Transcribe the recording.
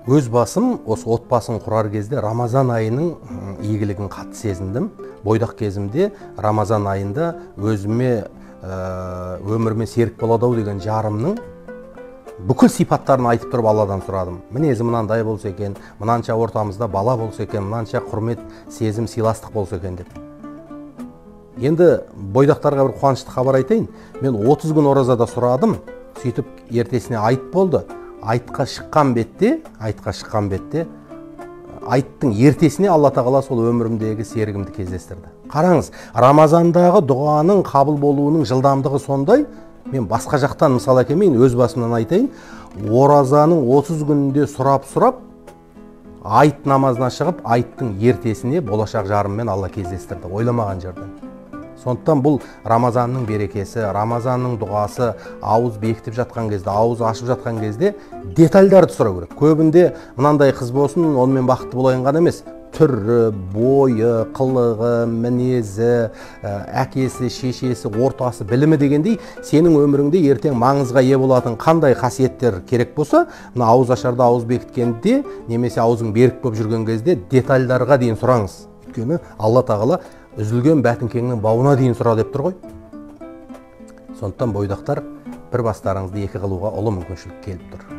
Өз басым осы отбасын құрар кезде Рамазан айының игілігін қатты сезіндім. Бойдақ кезімде Рамазан айында өзіме өміріме серік болады деген жарымның бүкіл сипаттарын айтып тұрып Алладан сұрадым. Мінезі мынандай болса екен, мынанша ортамызда бала болса екен, мынанша құрмет, сезім, сыйластық болса екен деп. Енді бойдақтарға бір қуанышты хабар айтайын. Мен 30 күн оразада сұрадым, сөйтіп ертесіне айт болды. Айтқа шыққан бетте, айттың ертесіне Алла тағала сол өмірімдегі серігімді кездестірді. Қараңыз, Рамазандағы дұғаның қабыл болуының жылдамдығы сондай. Мен басқа жақтан мысал әкелмейін, өз басымнан айтайын. Оразаның 30 күнінде сұрап, айт намазына шығып, айттың ертесіне болашақ жарыммен Алла кездестірді, ойламаған жерден. Сондықтан бұл Рамазанның берекесі, Рамазанның дұғасы, ауыз бекітіп жатқан кезде, ауыз ашып жатқан кезде детальдарды сұрау керек. Көбінде мынандай қыз болсын, онымен бақытты болайын ғана емес, түрі, бойы, қылығы, мінезі, әкесі, шешесі, ортасы, білімі дегендей, сенің өміріңде ертең маңызға ие болатын қандай қасиеттер керек болса, мына ауыз ашарда ауыз бекіткенде, немесе аузың берік болып жүрген кезде детальдарға дейін сұраңыз. Өйткені Алла тағала үзілген бәтіңкеңнің бауына дейін сұра деп тұр ғой. Сондықтан бойдақтар, бір бастарыңызды екі қылуға ұлы мүмкіншілік келіп тұр.